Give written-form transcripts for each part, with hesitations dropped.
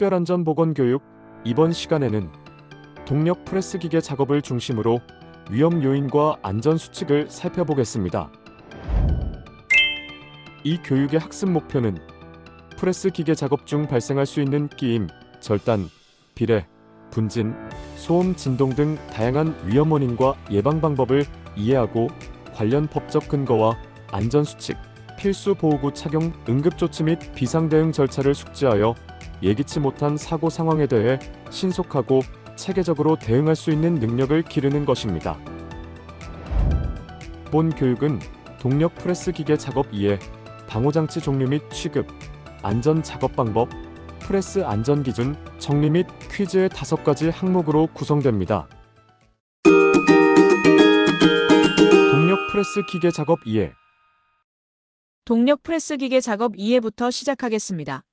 특별안전보건교육. 이번 시간에는 동력 프레스 기계 작업을 중심으로 위험 요인과 안전 수칙을 살펴보겠습니다. 이 교육의 학습 목표는 프레스 기계 작업 중 발생할 수 있는 끼임, 절단, 비례, 분진, 소음, 진동 등 다양한 위험 원인과 예방 방법을 이해하고 관련 법적 근거와 안전 수칙, 필수 보호구 착용, 응급조치 및 비상대응 절차를 숙지하여 예기치 못한 사고 상황에 대해 신속하고 체계적으로 대응할 수 있는 능력을 기르는 것입니다. 본 교육은 동력 프레스 기계 작업 이해, 방호장치 종류 및 취급, 안전 작업 방법, 프레스 안전 기준, 정리 및 퀴즈의 5가지 항목으로 구성됩니다. 동력 프레스 기계 작업 이해. 동력 프레스 기계 작업 이해부터 시작하겠습니다.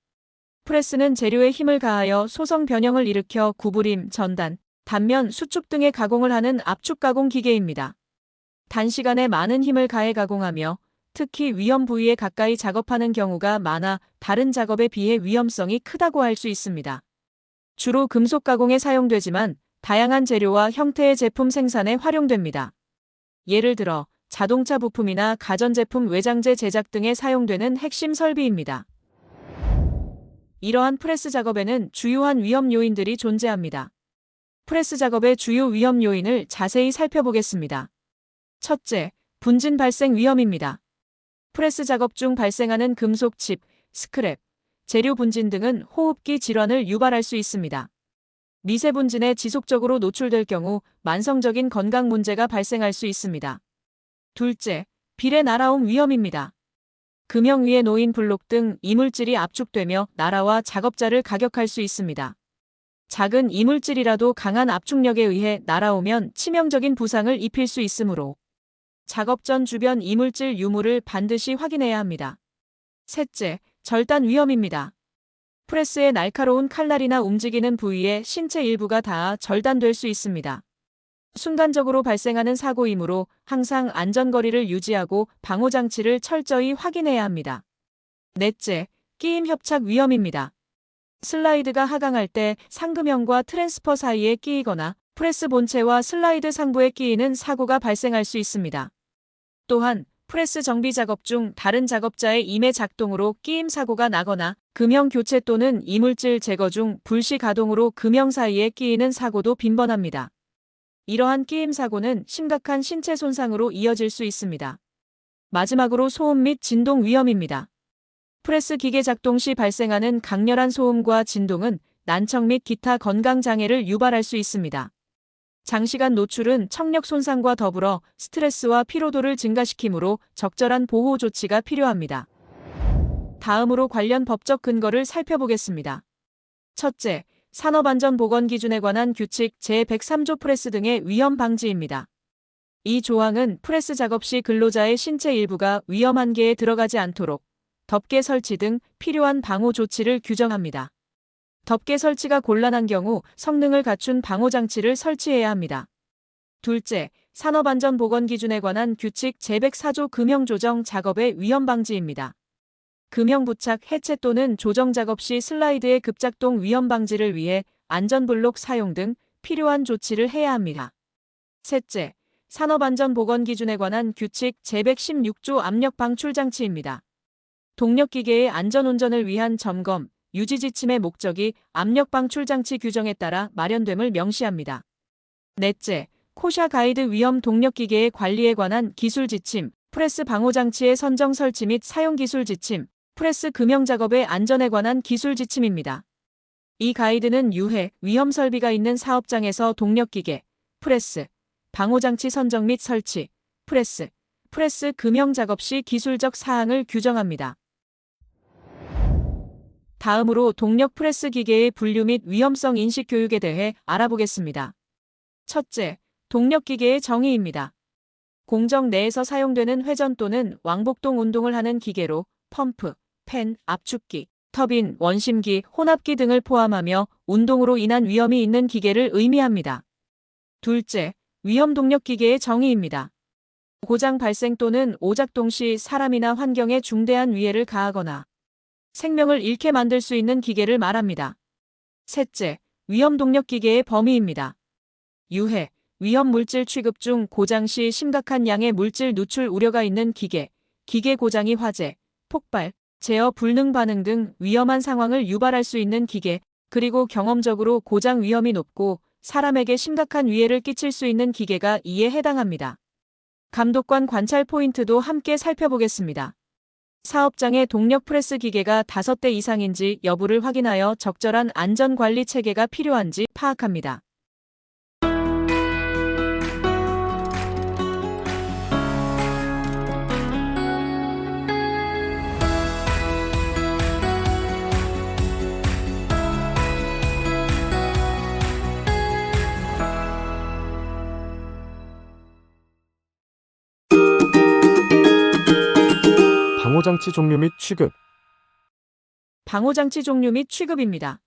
프레스는 재료에 힘을 가하여 소성 변형을 일으켜 구부림, 전단, 단면, 수축 등의 가공을 하는 압축 가공 기계입니다. 단시간에 많은 힘을 가해 가공하며 특히 위험 부위에 가까이 작업하는 경우가 많아 다른 작업에 비해 위험성이 크다고 할 수 있습니다. 주로 금속 가공에 사용되지만 다양한 재료와 형태의 제품 생산에 활용됩니다. 예를 들어 자동차 부품이나 가전제품 외장재 제작 등에 사용되는 핵심 설비입니다. 이러한 프레스 작업에는 주요한 위험 요인들이 존재합니다. 프레스 작업의 주요 위험 요인을 자세히 살펴보겠습니다. 첫째, 분진 발생 위험입니다. 프레스 작업 중 발생하는 금속 칩, 스크랩, 재료 분진 등은 호흡기 질환을 유발할 수 있습니다. 미세 분진에 지속적으로 노출될 경우 만성적인 건강 문제가 발생할 수 있습니다. 둘째, 비례 날아옴 위험입니다. 금형 위에 놓인 블록 등 이물질이 압축되며 날아와 작업자를 가격할 수 있습니다. 작은 이물질이라도 강한 압축력에 의해 날아오면 치명적인 부상을 입힐 수 있으므로 작업 전 주변 이물질 유무를 반드시 확인해야 합니다. 셋째, 절단 위험입니다. 프레스의 날카로운 칼날이나 움직이는 부위에 신체 일부가 닿아 절단될 수 있습니다. 순간적으로 발생하는 사고이므로 항상 안전거리를 유지하고 방호장치를 철저히 확인해야 합니다. 넷째, 끼임 협착 위험입니다. 슬라이드가 하강할 때 상금형과 트랜스퍼 사이에 끼이거나 프레스 본체와 슬라이드 상부에 끼이는 사고가 발생할 수 있습니다. 또한 프레스 정비 작업 중 다른 작업자의 임의 작동으로 끼임 사고가 나거나 금형 교체 또는 이물질 제거 중 불시 가동으로 금형 사이에 끼이는 사고도 빈번합니다. 이러한 끼임 사고는 심각한 신체 손상으로 이어질 수 있습니다. 마지막으로 소음 및 진동 위험입니다. 프레스 기계 작동 시 발생하는 강렬한 소음과 진동은 난청 및 기타 건강 장애를 유발할 수 있습니다. 장시간 노출은 청력 손상과 더불어 스트레스와 피로도를 증가시키므로 적절한 보호 조치가 필요합니다. 다음으로 관련 법적 근거를 살펴보겠습니다. 첫째, 산업안전보건기준에 관한 규칙 제103조 프레스 등의 위험 방지입니다. 이 조항은 프레스 작업 시 근로자의 신체 일부가 위험 한계에 들어가지 않도록 덮개 설치 등 필요한 방호 조치를 규정합니다. 덮개 설치가 곤란한 경우 성능을 갖춘 방호장치를 설치해야 합니다. 둘째, 산업안전보건기준에 관한 규칙 제104조 금형조정 작업의 위험 방지입니다. 금형 부착, 해체 또는 조정 작업 시 슬라이드의 급작동 위험 방지를 위해 안전블록 사용 등 필요한 조치를 해야 합니다. 셋째, 산업안전보건기준에 관한 규칙 제116조 압력 방출 장치입니다. 동력기계의 안전운전을 위한 점검, 유지 지침의 목적이 압력 방출 장치 규정에 따라 마련됨을 명시합니다. 넷째, 코샤 가이드 위험 동력기계의 관리에 관한 기술 지침, 프레스 방호장치의 선정 설치 및 사용 기술 지침, 프레스 금형 작업의 안전에 관한 기술 지침입니다. 이 가이드는 유해, 위험 설비가 있는 사업장에서 동력기계, 프레스, 방호장치 선정 및 설치, 프레스 금형 작업 시 기술적 사항을 규정합니다. 다음으로 동력 프레스 기계의 분류 및 위험성 인식 교육에 대해 알아보겠습니다. 첫째, 동력 기계의 정의입니다. 공정 내에서 사용되는 회전 또는 왕복동 운동을 하는 기계로 펌프, 팬, 압축기, 터빈, 원심기, 혼합기 등을 포함하며 운동으로 인한 위험이 있는 기계를 의미합니다. 둘째, 위험 동력 기계의 정의입니다. 고장 발생 또는 오작동 시 사람이나 환경에 중대한 위해를 가하거나 생명을 잃게 만들 수 있는 기계를 말합니다. 셋째, 위험 동력 기계의 범위입니다. 유해, 위험 물질 취급 중 고장 시 심각한 양의 물질 누출 우려가 있는 기계, 기계 고장이 화재, 폭발, 제어 불능 반응 등 위험한 상황을 유발할 수 있는 기계, 그리고 경험적으로 고장 위험이 높고 사람에게 심각한 위해를 끼칠 수 있는 기계가 이에 해당합니다. 감독관 관찰 포인트도 함께 살펴보겠습니다. 사업장의 동력 프레스 기계가 5대 이상인지 여부를 확인하여 적절한 안전관리 체계가 필요한지 파악합니다. 방호장치 종류 및 취급. 방호장치 종류 및 취급입니다.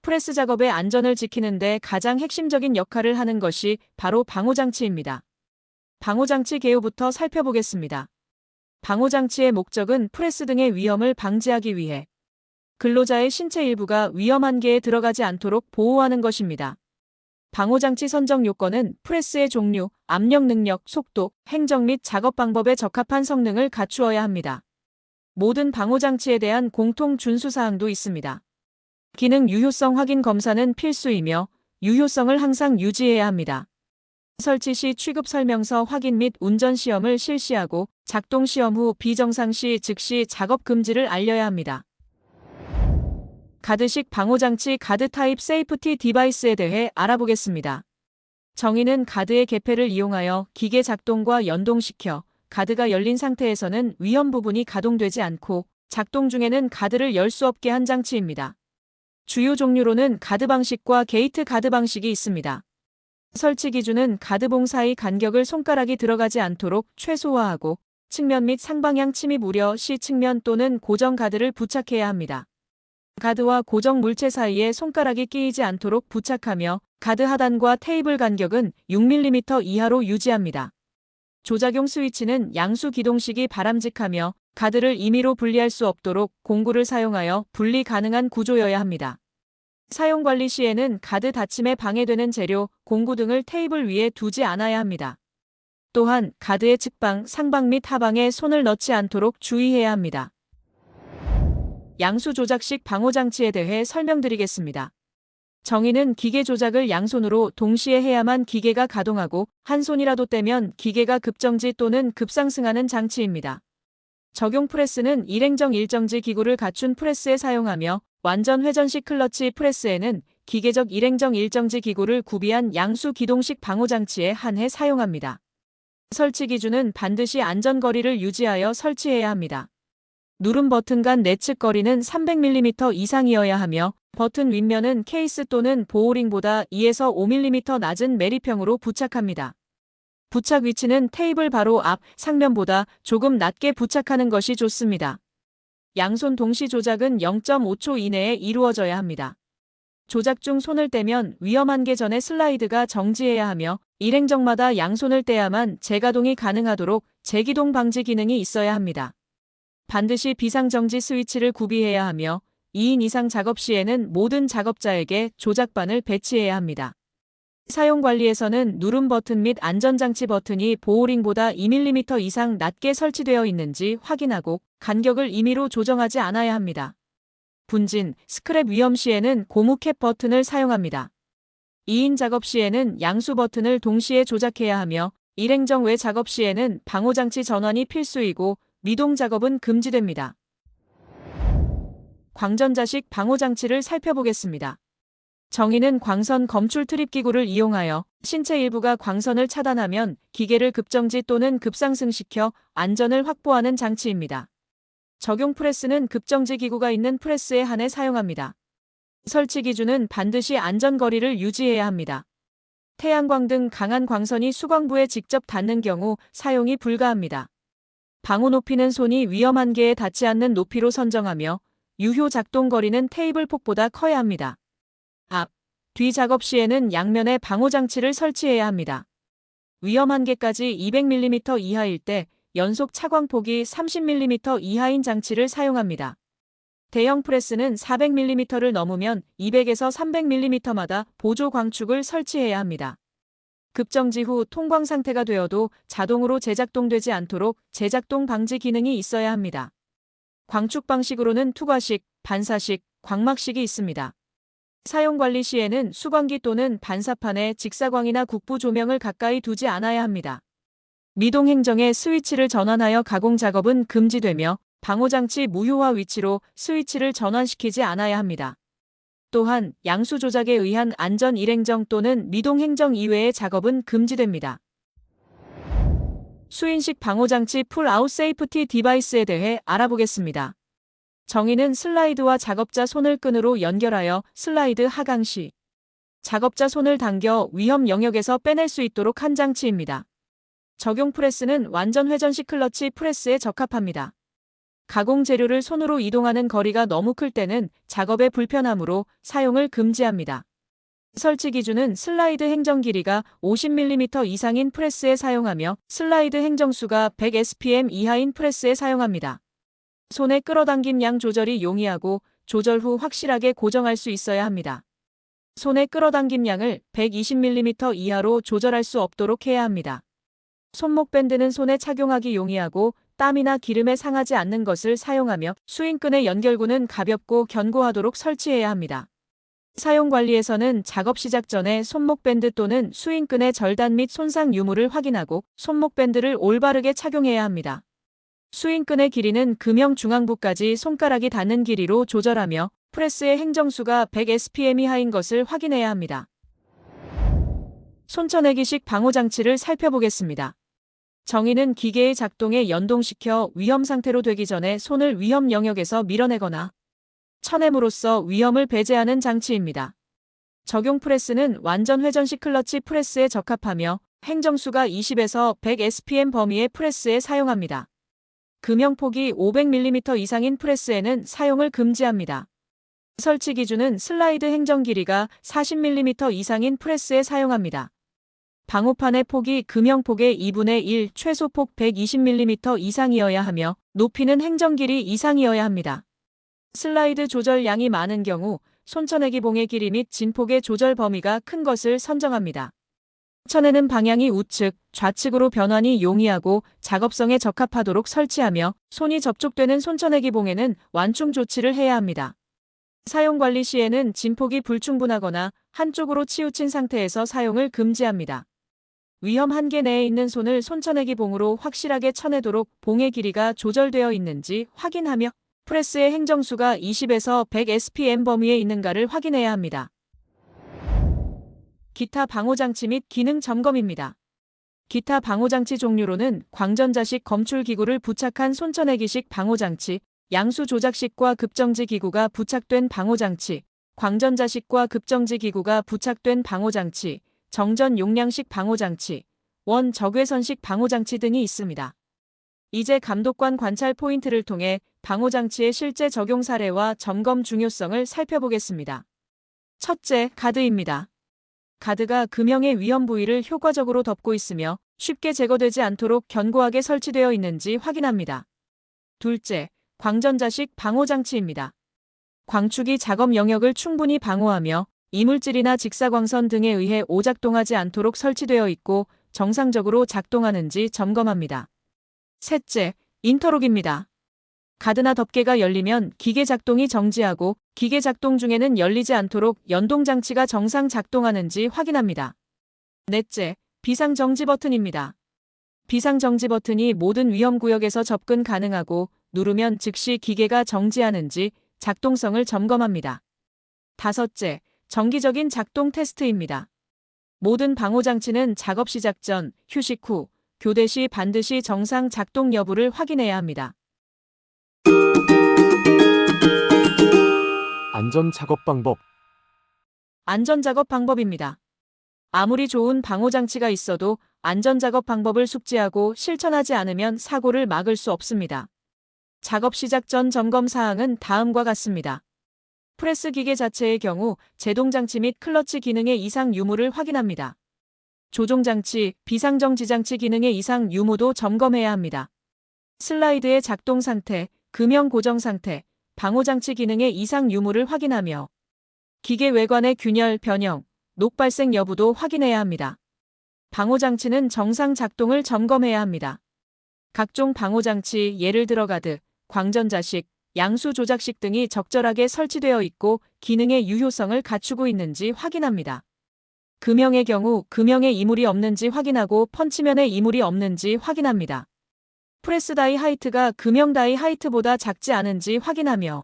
프레스 작업의 안전을 지키는 데 가장 핵심적인 역할을 하는 것이 바로 방호장치입니다. 방호장치 개요부터 살펴보겠습니다. 방호장치의 목적은 프레스 등의 위험을 방지하기 위해 근로자의 신체 일부가 위험 한계에 들어가지 않도록 보호하는 것입니다. 방호장치 선정 요건은 프레스의 종류, 압력 능력, 속도, 행정 및 작업 방법에 적합한 성능을 갖추어야 합니다. 모든 방호장치에 대한 공통 준수사항도 있습니다. 기능 유효성 확인 검사는 필수이며 유효성을 항상 유지해야 합니다. 설치 시 취급 설명서 확인 및 운전 시험을 실시하고 작동 시험 후 비정상 시 즉시 작업 금지를 알려야 합니다. 가드식 방호장치 가드 타입 세이프티 디바이스에 대해 알아보겠습니다. 정의는 가드의 개폐를 이용하여 기계 작동과 연동시켜 가드가 열린 상태에서는 위험 부분이 가동되지 않고 작동 중에는 가드를 열 수 없게 한 장치입니다. 주요 종류로는 가드 방식과 게이트 가드 방식이 있습니다. 설치 기준은 가드봉 사이 간격을 손가락이 들어가지 않도록 최소화하고 측면 및 상방향 침입 우려 시 측면 또는 고정 가드를 부착해야 합니다. 가드와 고정 물체 사이에 손가락이 끼이지 않도록 부착하며 가드 하단과 테이블 간격은 6mm 이하로 유지합니다. 조작용 스위치는 양수 기동식이 바람직하며 가드를 임의로 분리할 수 없도록 공구를 사용하여 분리 가능한 구조여야 합니다. 사용 관리 시에는 가드 닫힘에 방해되는 재료, 공구 등을 테이블 위에 두지 않아야 합니다. 또한 가드의 측방, 상방 및 하방에 손을 넣지 않도록 주의해야 합니다. 양수 조작식 방호장치에 대해 설명드리겠습니다. 정의는 기계 조작을 양손으로 동시에 해야만 기계가 가동하고 한 손이라도 떼면 기계가 급정지 또는 급상승하는 장치입니다. 적용 프레스는 일행정 일정지 기구를 갖춘 프레스에 사용하며 완전 회전식 클러치 프레스에는 기계적 일행정 일정지 기구를 구비한 양수 기동식 방호장치에 한해 사용합니다. 설치 기준은 반드시 안전거리를 유지하여 설치해야 합니다. 누름 버튼 간 내측 거리는 300mm 이상이어야 하며 버튼 윗면은 케이스 또는 보호링보다 2에서 5mm 낮은 매립형으로 부착합니다. 부착 위치는 테이블 바로 앞, 상면보다 조금 낮게 부착하는 것이 좋습니다. 양손 동시 조작은 0.5초 이내에 이루어져야 합니다. 조작 중 손을 떼면 위험 한계 전에 슬라이드가 정지해야 하며 일행정마다 양손을 떼야만 재가동이 가능하도록 재기동 방지 기능이 있어야 합니다. 반드시 비상정지 스위치를 구비해야 하며 2인 이상 작업 시에는 모든 작업자에게 조작반을 배치해야 합니다. 사용 관리에서는 누름 버튼 및 안전장치 버튼이 보호링보다 2mm 이상 낮게 설치되어 있는지 확인하고 간격을 임의로 조정하지 않아야 합니다. 분진, 스크랩 위험 시에는 고무 캡 버튼을 사용합니다. 2인 작업 시에는 양수 버튼을 동시에 조작해야 하며 일행정 외 작업 시에는 방호장치 전환이 필수이고 미동 작업은 금지됩니다. 광전자식 방호장치를 살펴보겠습니다. 정의는 광선 검출 트립 기구를 이용하여 신체 일부가 광선을 차단하면 기계를 급정지 또는 급상승시켜 안전을 확보하는 장치입니다. 적용 프레스는 급정지 기구가 있는 프레스에 한해 사용합니다. 설치 기준은 반드시 안전거리를 유지해야 합니다. 태양광 등 강한 광선이 수광부에 직접 닿는 경우 사용이 불가합니다. 방호 높이는 손이 위험 한계에 닿지 않는 높이로 선정하며 유효 작동 거리는 테이블 폭보다 커야 합니다. 앞, 뒤 작업 시에는 양면에 방호장치를 설치해야 합니다. 위험 한계까지 200mm 이하일 때 연속 차광폭이 30mm 이하인 장치를 사용합니다. 대형 프레스는 400mm를 넘으면 200에서 300mm마다 보조 광축을 설치해야 합니다. 급정지 후 통광 상태가 되어도 자동으로 재작동되지 않도록 재작동 방지 기능이 있어야 합니다. 광축 방식으로는 투과식, 반사식, 광막식이 있습니다. 사용 관리 시에는 수광기 또는 반사판에 직사광이나 국부 조명을 가까이 두지 않아야 합니다. 미동 행정에 스위치를 전환하여 가공 작업은 금지되며 방호장치 무효화 위치로 스위치를 전환시키지 않아야 합니다. 또한 양수 조작에 의한 안전 일행정 또는 미동 행정 이외의 작업은 금지됩니다. 수인식 방호장치 풀아웃 세이프티 디바이스에 대해 알아보겠습니다. 정의는 슬라이드와 작업자 손을 끈으로 연결하여 슬라이드 하강 시 작업자 손을 당겨 위험 영역에서 빼낼 수 있도록 한 장치입니다. 적용 프레스는 완전 회전식 클러치 프레스에 적합합니다. 가공 재료를 손으로 이동하는 거리가 너무 클 때는 작업에 불편하므로 사용을 금지합니다. 설치 기준은 슬라이드 행정 길이가 50mm 이상인 프레스에 사용하며 슬라이드 행정수가 100 SPM 이하인 프레스에 사용합니다. 손의 끌어당김 양 조절이 용이하고 조절 후 확실하게 고정할 수 있어야 합니다. 손의 끌어당김 양을 120mm 이하로 조절할 수 없도록 해야 합니다. 손목 밴드는 손에 착용하기 용이하고 땀이나 기름에 상하지 않는 것을 사용하며 스윙끈의 연결구는 가볍고 견고하도록 설치해야 합니다. 사용 관리에서는 작업 시작 전에 손목 밴드 또는 스윙끈의 절단 및 손상 유무를 확인하고 손목 밴드를 올바르게 착용해야 합니다. 스윙끈의 길이는 금형 중앙부까지 손가락이 닿는 길이로 조절하며 프레스의 행정수가 100 SPM 이하인 것을 확인해야 합니다. 손쳐내기식 방호장치를 살펴보겠습니다. 정의는 기계의 작동에 연동시켜 위험 상태로 되기 전에 손을 위험 영역에서 밀어내거나 쳐냄으로써 위험을 배제하는 장치입니다. 적용 프레스는 완전 회전식 클러치 프레스에 적합하며 행정수가 20에서 100 SPM 범위의 프레스에 사용합니다. 금형 폭이 500mm 이상인 프레스에는 사용을 금지합니다. 설치 기준은 슬라이드 행정 길이가 40mm 이상인 프레스에 사용합니다. 방호판의 폭이 금형 폭의 2분의 1, 최소 폭 120mm 이상이어야 하며 높이는 행정 길이 이상이어야 합니다. 슬라이드 조절 양이 많은 경우 손쳐내기 봉의 길이 및 진폭의 조절 범위가 큰 것을 선정합니다. 쳐내는 방향이 우측, 좌측으로 변환이 용이하고 작업성에 적합하도록 설치하며 손이 접촉되는 손쳐내기 봉에는 완충 조치를 해야 합니다. 사용 관리 시에는 진폭이 불충분하거나 한쪽으로 치우친 상태에서 사용을 금지합니다. 위험 한계 내에 있는 손을 손쳐내기 봉으로 확실하게 쳐내도록 봉의 길이가 조절되어 있는지 확인하며 프레스의 행정수가 20에서 100 SPM 범위에 있는가를 확인해야 합니다. 기타 방호장치 및 기능 점검입니다. 기타 방호장치 종류로는 광전자식 검출기구를 부착한 손쳐내기식 방호장치, 양수 조작식과 급정지 기구가 부착된 방호장치, 광전자식과 급정지 기구가 부착된 방호장치, 정전 용량식 방호장치, 원 적외선식 방호장치 등이 있습니다. 이제 감독관 관찰 포인트를 통해 방호장치의 실제 적용 사례와 점검 중요성을 살펴보겠습니다. 첫째, 가드입니다. 가드가 금형의 위험 부위를 효과적으로 덮고 있으며 쉽게 제거되지 않도록 견고하게 설치되어 있는지 확인합니다. 둘째, 광전자식 방호장치입니다. 광축이 작업 영역을 충분히 방호하며 이물질이나 직사광선 등에 의해 오작동하지 않도록 설치되어 있고 정상적으로 작동하는지 점검합니다. 셋째, 인터록입니다. 가드나 덮개가 열리면 기계 작동이 정지하고 기계 작동 중에는 열리지 않도록 연동장치가 정상 작동하는지 확인합니다. 넷째, 비상정지 버튼입니다. 비상정지 버튼이 모든 위험구역에서 접근 가능하고 누르면 즉시 기계가 정지하는지 작동성을 점검합니다. 다섯째, 정기적인 작동 테스트입니다. 모든 방호장치는 작업 시작 전, 휴식 후, 교대 시 반드시 정상 작동 여부를 확인해야 합니다. 안전 작업 방법. 안전 작업 방법입니다. 아무리 좋은 방호장치가 있어도 안전 작업 방법을 숙지하고 실천하지 않으면 사고를 막을 수 없습니다. 작업 시작 전 점검 사항은 다음과 같습니다. 프레스 기계 자체의 경우 제동장치 및 클러치 기능의 이상 유무를 확인합니다. 조종장치, 비상정지장치 기능의 이상 유무도 점검해야 합니다. 슬라이드의 작동 상태, 금형 고정 상태, 방호장치 기능의 이상 유무를 확인하며 기계 외관의 균열, 변형, 녹 발생 여부도 확인해야 합니다. 방호장치는 정상 작동을 점검해야 합니다. 각종 방호장치, 예를 들어 가드, 광전자식, 양수 조작식 등이 적절하게 설치되어 있고 기능의 유효성을 갖추고 있는지 확인합니다. 금형의 경우 금형에 이물이 없는지 확인하고 펀치면에 이물이 없는지 확인합니다. 프레스 다이 하이트가 금형 다이 하이트보다 작지 않은지 확인하며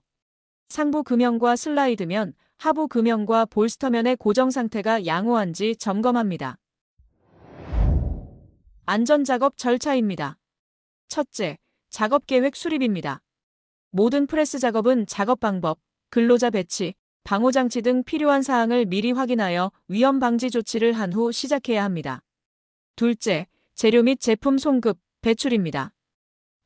상부 금형과 슬라이드면, 하부 금형과 볼스터면의 고정 상태가 양호한지 점검합니다. 안전작업 절차입니다. 첫째, 작업계획 수립입니다. 모든 프레스 작업은 작업 방법, 근로자 배치, 방호장치 등 필요한 사항을 미리 확인하여 위험 방지 조치를 한 후 시작해야 합니다. 둘째, 재료 및 제품 송급, 배출입니다.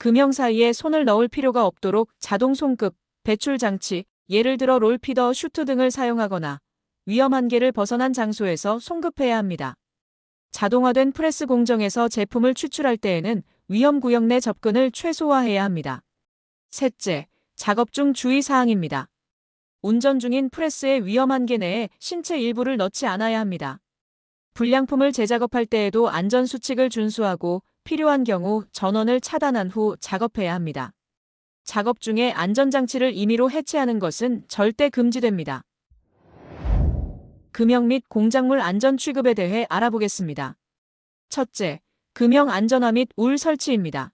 금형 사이에 손을 넣을 필요가 없도록 자동 송급, 배출 장치, 예를 들어 롤피더, 슈트 등을 사용하거나 위험 한계를 벗어난 장소에서 송급해야 합니다. 자동화된 프레스 공정에서 제품을 추출할 때에는 위험 구역 내 접근을 최소화해야 합니다. 셋째, 작업 중 주의사항입니다. 운전 중인 프레스의 위험 한계 내에 신체 일부를 넣지 않아야 합니다. 불량품을 재작업할 때에도 안전수칙을 준수하고 필요한 경우 전원을 차단한 후 작업해야 합니다. 작업 중에 안전장치를 임의로 해체하는 것은 절대 금지됩니다. 금형 및 공작물 안전 취급에 대해 알아보겠습니다. 첫째, 금형 안전화 및 울 설치입니다.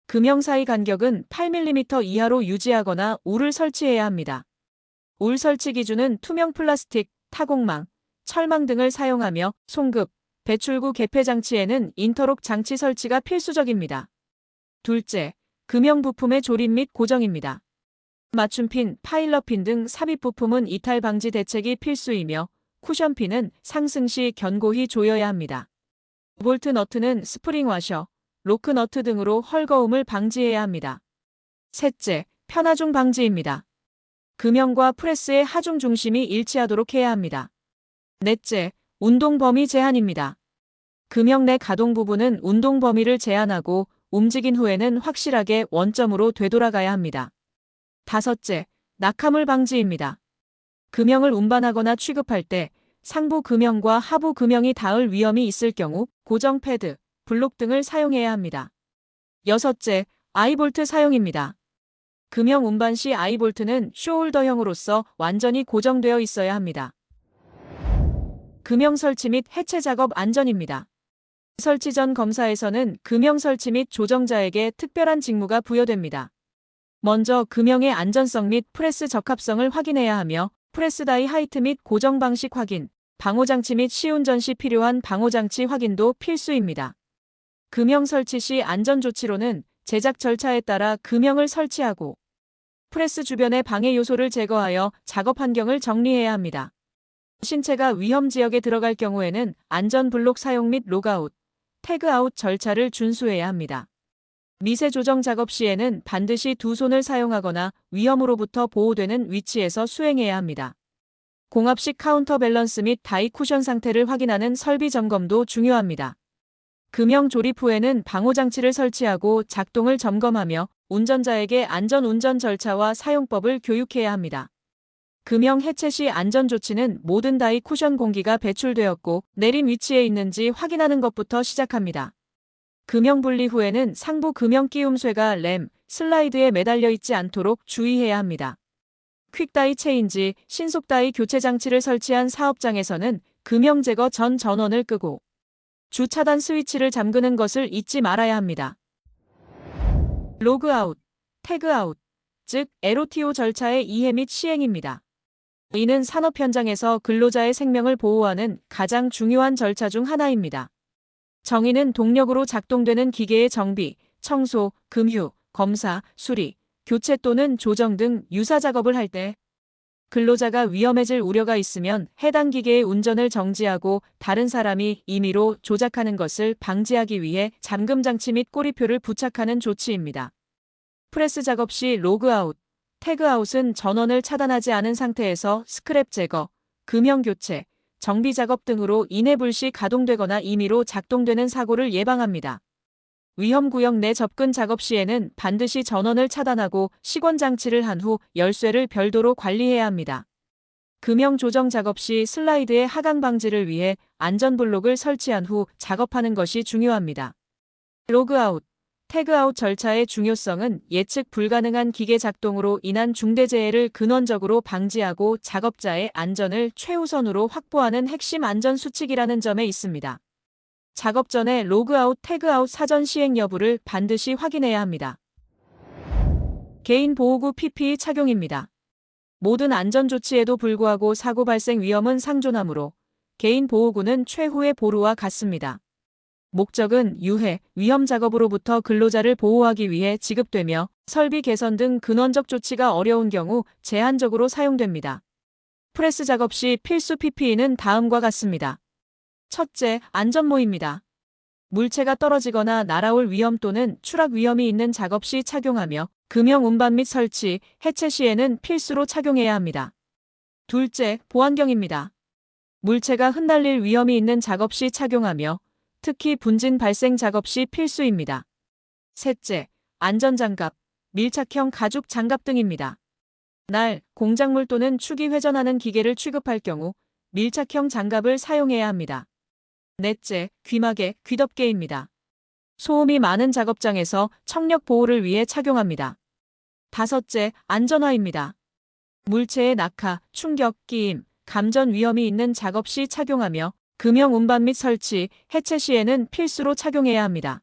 금형 사이 간격은 8mm 이하로 유지하거나 울을 설치해야 합니다. 울 설치 기준은 투명 플라스틱, 타공망, 철망 등을 사용하며 송급, 배출구 개폐 장치에는 인터록 장치 설치가 필수적입니다. 둘째, 금형 부품의 조립 및 고정입니다. 맞춤핀, 파일럿핀 등 삽입 부품은 이탈 방지 대책이 필수이며 쿠션핀은 상승 시 견고히 조여야 합니다. 볼트 너트는 스프링 와셔, 로크 너트 등으로 헐거움을 방지해야 합니다. 셋째, 편하중 방지입니다. 금형과 프레스의 하중 중심이 일치하도록 해야 합니다. 넷째, 운동 범위 제한입니다. 금형 내 가동 부분은 운동 범위를 제한하고 움직인 후에는 확실하게 원점으로 되돌아가야 합니다. 다섯째, 낙하물 방지입니다. 금형을 운반하거나 취급할 때 상부 금형과 하부 금형이 닿을 위험이 있을 경우 고정 패드, 블록 등을 사용해야 합니다. 여섯째, 아이볼트 사용입니다. 금형 운반 시 아이볼트는 쇼홀더형으로서 완전히 고정되어 있어야 합니다. 금형 설치 및 해체 작업 안전입니다. 설치 전 검사에서는 금형 설치 및 조정자에게 특별한 직무가 부여됩니다. 먼저 금형의 안전성 및 프레스 적합성을 확인해야 하며 프레스 다이 하이트 및 고정 방식 확인, 방호장치 및 시운전 시 필요한 방호장치 확인도 필수입니다. 금형 설치 시 안전조치로는 제작 절차에 따라 금형을 설치하고 프레스 주변의 방해 요소를 제거하여 작업 환경을 정리해야 합니다. 신체가 위험 지역에 들어갈 경우에는 안전 블록 사용 및 로그아웃, 태그아웃 절차를 준수해야 합니다. 미세 조정 작업 시에는 반드시 두 손을 사용하거나 위험으로부터 보호되는 위치에서 수행해야 합니다. 공합식 카운터 밸런스 및 다이 쿠션 상태를 확인하는 설비 점검도 중요합니다. 금형 조립 후에는 방호장치를 설치하고 작동을 점검하며 운전자에게 안전 운전 절차와 사용법을 교육해야 합니다. 금형 해체 시 안전조치는 모든 다이 쿠션 공기가 배출되었고 내림 위치에 있는지 확인하는 것부터 시작합니다. 금형 분리 후에는 상부 금형 끼움쇠가 램, 슬라이드에 매달려 있지 않도록 주의해야 합니다. 퀵다이 체인지, 신속다이 교체 장치를 설치한 사업장에서는 금형 제거 전 전원을 끄고 주차단 스위치를 잠그는 것을 잊지 말아야 합니다. 로그아웃, 태그아웃, 즉 LOTO 절차의 이해 및 시행입니다. 이는 산업 현장에서 근로자의 생명을 보호하는 가장 중요한 절차 중 하나입니다. 정의는 동력으로 작동되는 기계의 정비, 청소, 금휴, 검사, 수리, 교체 또는 조정 등 유사 작업을 할 때 근로자가 위험해질 우려가 있으면 해당 기계의 운전을 정지하고 다른 사람이 임의로 조작하는 것을 방지하기 위해 잠금 장치 및 꼬리표를 부착하는 조치입니다. 프레스 작업 시 로그아웃, 태그아웃은 전원을 차단하지 않은 상태에서 스크랩 제거, 금형 교체, 정비 작업 등으로 인해 불시 가동되거나 임의로 작동되는 사고를 예방합니다. 위험구역 내 접근 작업 시에는 반드시 전원을 차단하고 시권 장치를 한 후 열쇠를 별도로 관리해야 합니다. 금형 조정 작업 시 슬라이드의 하강 방지를 위해 안전 블록을 설치한 후 작업하는 것이 중요합니다. 로그아웃, 태그아웃 절차의 중요성은 예측 불가능한 기계 작동으로 인한 중대재해를 근원적으로 방지하고 작업자의 안전을 최우선으로 확보하는 핵심 안전 수칙이라는 점에 있습니다. 작업 전에 로그아웃, 태그아웃 사전 시행 여부를 반드시 확인해야 합니다. 개인 보호구 PPE 착용입니다. 모든 안전 조치에도 불구하고 사고 발생 위험은 상존하므로 개인 보호구는 최후의 보루와 같습니다. 목적은 유해, 위험 작업으로부터 근로자를 보호하기 위해 지급되며 설비 개선 등 근원적 조치가 어려운 경우 제한적으로 사용됩니다. 프레스 작업 시 필수 PPE는 다음과 같습니다. 첫째, 안전모입니다. 물체가 떨어지거나 날아올 위험 또는 추락 위험이 있는 작업 시 착용하며 금형 운반 및 설치, 해체 시에는 필수로 착용해야 합니다. 둘째, 보안경입니다. 물체가 흩날릴 위험이 있는 작업 시 착용하며 특히 분진 발생 작업 시 필수입니다. 셋째, 안전장갑, 밀착형 가죽 장갑 등입니다. 날, 공작물 또는 축이 회전하는 기계를 취급할 경우 밀착형 장갑을 사용해야 합니다. 넷째, 귀마개, 귀덮개입니다. 소음이 많은 작업장에서 청력 보호를 위해 착용합니다. 다섯째, 안전화입니다. 물체의 낙하, 충격, 끼임, 감전 위험이 있는 작업 시 착용하며 금형 운반 및 설치, 해체 시에는 필수로 착용해야 합니다.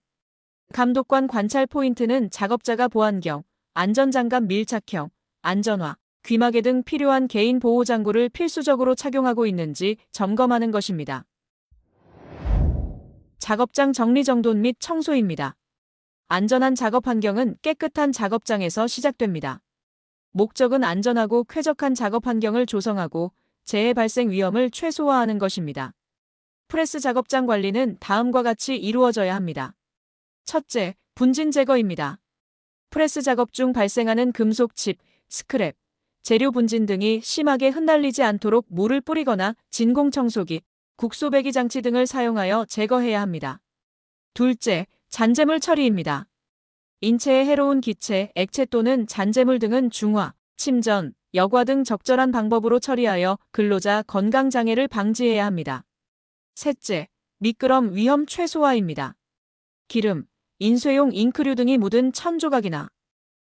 감독관 관찰 포인트는 작업자가 보안경, 안전장갑 밀착형, 안전화, 귀마개 등 필요한 개인 보호장구를 필수적으로 착용하고 있는지 점검하는 것입니다. 작업장 정리정돈 및 청소입니다. 안전한 작업 환경은 깨끗한 작업장에서 시작됩니다. 목적은 안전하고 쾌적한 작업 환경을 조성하고 재해 발생 위험을 최소화하는 것입니다. 프레스 작업장 관리는 다음과 같이 이루어져야 합니다. 첫째, 분진 제거입니다. 프레스 작업 중 발생하는 금속 칩, 스크랩, 재료 분진 등이 심하게 흩날리지 않도록 물을 뿌리거나 진공 청소기, 국소 배기 장치 등을 사용하여 제거해야 합니다. 둘째, 잔재물 처리입니다. 인체에 해로운 기체, 액체 또는 잔재물 등은 중화, 침전, 여과 등 적절한 방법으로 처리하여 근로자 건강 장애를 방지해야 합니다. 셋째, 미끄럼 위험 최소화입니다. 기름, 인쇄용 잉크류 등이 묻은 천 조각이나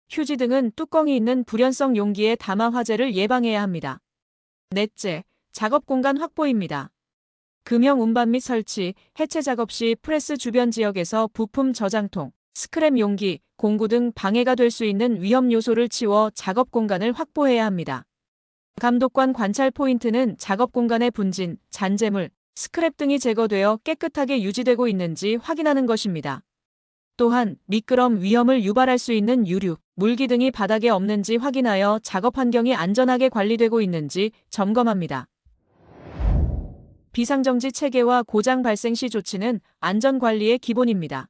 휴지 등은 뚜껑이 있는 불연성 용기에 담아 화재를 예방해야 합니다. 넷째, 작업 공간 확보입니다. 금형 운반 및 설치, 해체 작업 시 프레스 주변 지역에서 부품 저장통, 스크랩 용기, 공구 등 방해가 될 수 있는 위험 요소를 치워 작업 공간을 확보해야 합니다. 감독관 관찰 포인트는 작업 공간의 분진, 잔재물, 스크랩 등이 제거되어 깨끗하게 유지되고 있는지 확인하는 것입니다. 또한 미끄럼 위험을 유발할 수 있는 유류, 물기 등이 바닥에 없는지 확인하여 작업 환경이 안전하게 관리되고 있는지 점검합니다. 비상정지 체계와 고장 발생 시 조치는 안전관리의 기본입니다.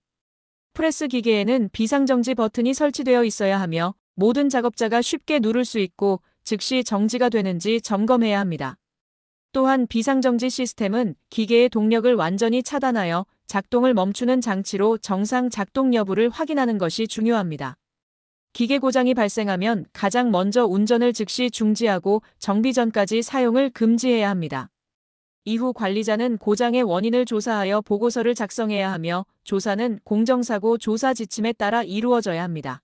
프레스 기계에는 비상정지 버튼이 설치되어 있어야 하며 모든 작업자가 쉽게 누를 수 있고 즉시 정지가 되는지 점검해야 합니다. 또한 비상정지 시스템은 기계의 동력을 완전히 차단하여 작동을 멈추는 장치로 정상 작동 여부를 확인하는 것이 중요합니다. 기계 고장이 발생하면 가장 먼저 운전을 즉시 중지하고 정비 전까지 사용을 금지해야 합니다. 이후 관리자는 고장의 원인을 조사하여 보고서를 작성해야 하며 조사는 공정사고 조사 지침에 따라 이루어져야 합니다.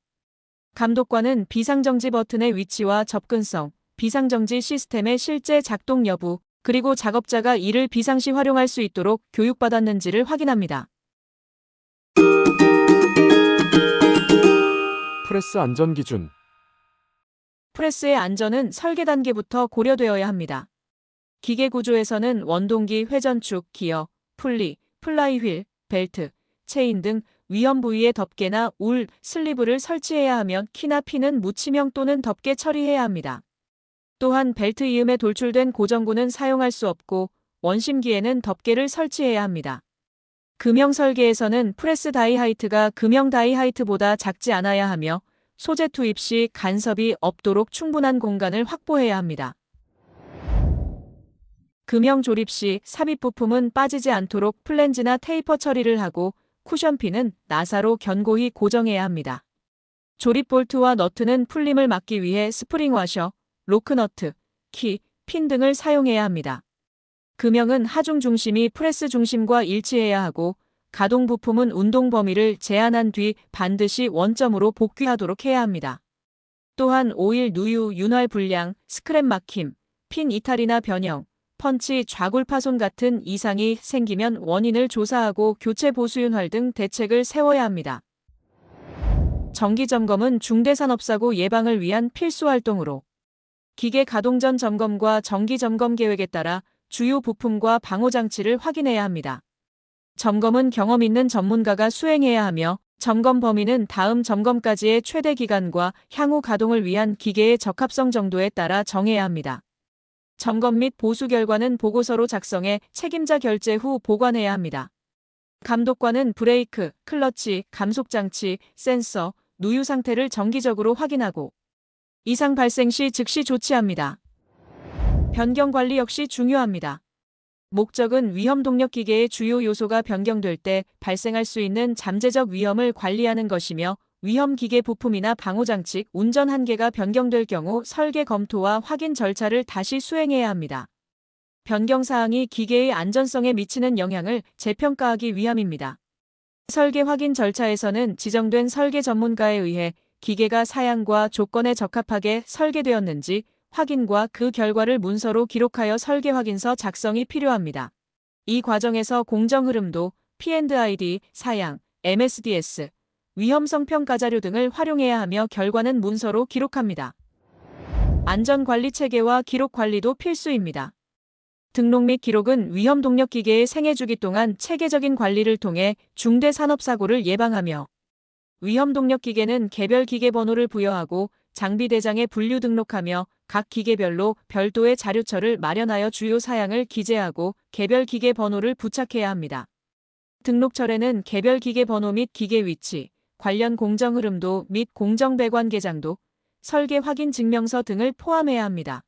감독관은 비상정지 버튼의 위치와 접근성, 비상정지 시스템의 실제 작동 여부, 그리고 작업자가 이를 비상시 활용할 수 있도록 교육받았는지를 확인합니다. 프레스 안전 기준. 프레스의 안전은 설계 단계부터 고려되어야 합니다. 기계 구조에서는 원동기, 회전축, 기어, 풀리, 플라이휠, 벨트, 체인 등 위험 부위에 덮개나 울, 슬리브를 설치해야 하며 키나 핀은 묻히명 또는 덮개 처리해야 합니다. 또한 벨트 이음에 돌출된 고정구는 사용할 수 없고 원심기에는 덮개를 설치해야 합니다. 금형 설계에서는 프레스 다이 하이트가 금형 다이 하이트보다 작지 않아야 하며 소재 투입 시 간섭이 없도록 충분한 공간을 확보해야 합니다. 금형 조립 시 삽입 부품은 빠지지 않도록 플랜지나 테이퍼 처리를 하고 쿠션핀은 나사로 견고히 고정해야 합니다. 조립 볼트와 너트는 풀림을 막기 위해 스프링 와셔, 로크너트, 키, 핀 등을 사용해야 합니다. 금형은 하중 중심이 프레스 중심과 일치해야 하고 가동 부품은 운동 범위를 제한한 뒤 반드시 원점으로 복귀하도록 해야 합니다. 또한 오일 누유, 윤활 불량, 스크랩 막힘, 핀 이탈이나 변형, 펀치, 좌굴 파손 같은 이상이 생기면 원인을 조사하고 교체 보수 윤활 등 대책을 세워야 합니다. 정기 점검은 중대산업사고 예방을 위한 필수 활동으로 기계 가동 전 점검과 정기 점검 계획에 따라 주요 부품과 방호 장치를 확인해야 합니다. 점검은 경험 있는 전문가가 수행해야 하며 점검 범위는 다음 점검까지의 최대 기간과 향후 가동을 위한 기계의 적합성 정도에 따라 정해야 합니다. 점검 및 보수 결과는 보고서로 작성해 책임자 결재 후 보관해야 합니다. 감독관은 브레이크, 클러치, 감속장치, 센서, 누유 상태를 정기적으로 확인하고 이상 발생 시 즉시 조치합니다. 변경 관리 역시 중요합니다. 목적은 위험 동력 기계의 주요 요소가 변경될 때 발생할 수 있는 잠재적 위험을 관리하는 것이며 위험 기계 부품이나 방호장치, 운전 한계가 변경될 경우 설계 검토와 확인 절차를 다시 수행해야 합니다. 변경 사항이 기계의 안전성에 미치는 영향을 재평가하기 위함입니다. 설계 확인 절차에서는 지정된 설계 전문가에 의해 기계가 사양과 조건에 적합하게 설계되었는지 확인과 그 결과를 문서로 기록하여 설계 확인서 작성이 필요합니다. 이 과정에서 공정 흐름도, P&ID, 사양, MSDS, 위험성 평가 자료 등을 활용해야 하며 결과는 문서로 기록합니다. 안전관리 체계와 기록 관리도 필수입니다. 등록 및 기록은 위험 동력 기계의 생애 주기 동안 체계적인 관리를 통해 중대 산업 사고를 예방하며 위험 동력 기계는 개별 기계 번호를 부여하고 장비 대장에 분류 등록하며 각 기계별로 별도의 자료처를 마련하여 주요 사양을 기재하고 개별 기계 번호를 부착해야 합니다. 등록철에는 개별 기계 번호 및 기계 위치, 관련 공정 흐름도 및 공정 배관 계장도, 설계 확인 증명서 등을 포함해야 합니다.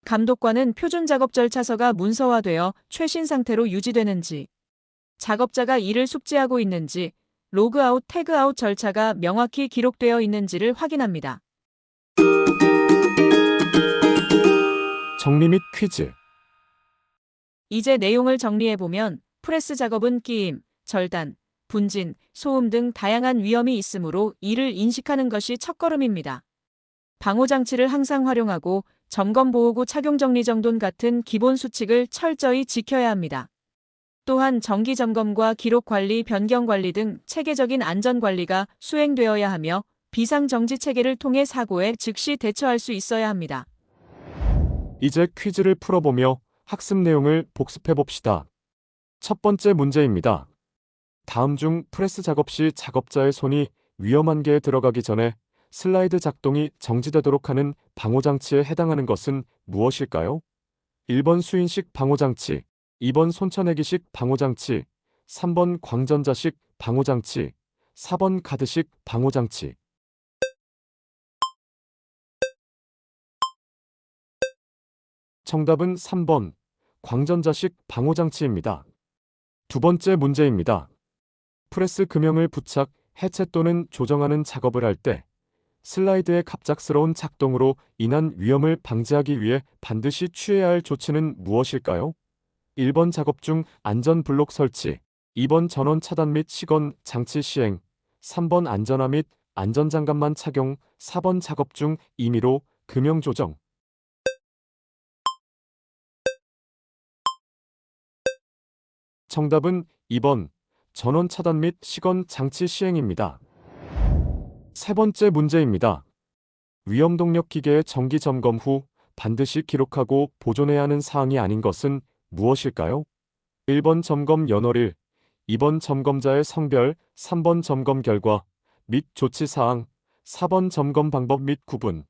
감독관은 표준 작업 절차서가 문서화되어 최신 상태로 유지되는지, 작업자가 이를 숙지하고 있는지, 로그아웃, 태그아웃 절차가 명확히 기록되어 있는지를 확인합니다. 정리 및 퀴즈. 이제 내용을 정리해보면 프레스 작업은 끼임, 절단, 분진, 소음 등 다양한 위험이 있으므로 이를 인식하는 것이 첫걸음입니다. 방호장치를 항상 활용하고 점검보호구 착용정리정돈 같은 기본 수칙을 철저히 지켜야 합니다. 또한 정기점검과 기록관리, 변경관리 등 체계적인 안전관리가 수행되어야 하며 비상정지체계를 통해 사고에 즉시 대처할 수 있어야 합니다. 이제 퀴즈를 풀어보며 학습 내용을 복습해봅시다. 첫 번째 문제입니다. 다음 중 프레스 작업 시 작업자의 손이 위험 한계에 들어가기 전에 슬라이드 작동이 정지되도록 하는 방호장치에 해당하는 것은 무엇일까요? 1번 수인식 방호장치, 2번 손쳐내기식 방호장치, 3번 광전자식 방호장치, 4번 가드식 방호장치. 정답은 3번 광전자식 방호장치입니다. 두 번째 문제입니다. 프레스 금형을 부착, 해체 또는 조정하는 작업을 할 때 슬라이드의 갑작스러운 작동으로 인한 위험을 방지하기 위해 반드시 취해야 할 조치는 무엇일까요? 1번 작업 중 안전 블록 설치, 2번 전원 차단 및 시건 장치 시행, 3번 안전화 및 안전장갑만 착용, 4번 작업 중 임의로 금형 조정. 정답은 2번 전원 차단 및 시건 장치 시행입니다. 세 번째 문제입니다. 위험 동력 기계의 정기 점검 후 반드시 기록하고 보존해야 하는 사항이 아닌 것은 무엇일까요? 1번 점검 연월일, 2번 점검자의 성별, 3번 점검 결과 및 조치 사항, 4번 점검 방법 및 구분.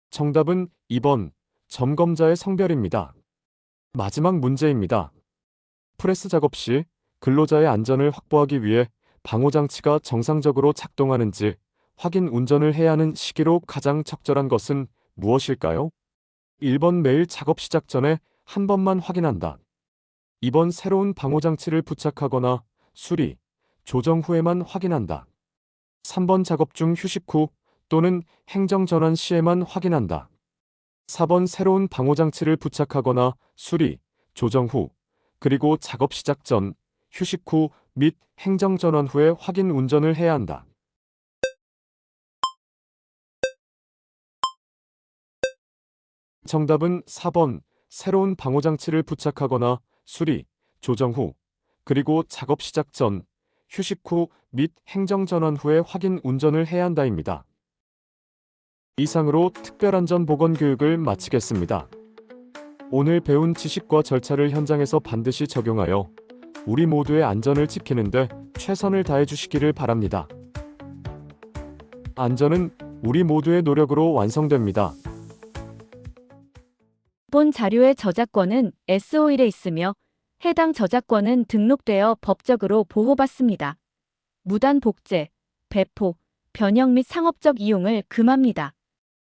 정답은 2번 점검자의 성별입니다. 마지막 문제입니다. 프레스 작업 시 근로자의 안전을 확보하기 위해 방호장치가 정상적으로 작동하는지 확인 운전을 해야 하는 시기로 가장 적절한 것은 무엇일까요? 1번 매일 작업 시작 전에 한 번만 확인한다. 2번 새로운 방호장치를 부착하거나 수리, 조정 후에만 확인한다. 3번 작업 중 휴식 후 또는 행정 전환 시에만 확인한다. 4번 새로운 방호장치를 부착하거나 수리, 조정 후, 그리고 작업 시작 전, 휴식 후 및 행정 전환 후에 확인 운전을 해야 한다. 정답은 4번 새로운 방호장치를 부착하거나 수리, 조정 후, 그리고 작업 시작 전, 휴식 후 및 행정 전환 후에 확인 운전을 해야 한다입니다. 이상으로 특별안전보건 교육을 마치겠습니다. 오늘 배운 지식과 절차를 현장에서 반드시 적용하여 우리 모두의 안전을 지키는데 최선을 다해 주시기를 바랍니다. 안전은 우리 모두의 노력으로 완성됩니다. 본 자료의 저작권은 S-OIL에 있으며 해당 저작권은 등록되어 법적으로 보호받습니다. 무단 복제, 배포, 변형 및 상업적 이용을 금합니다.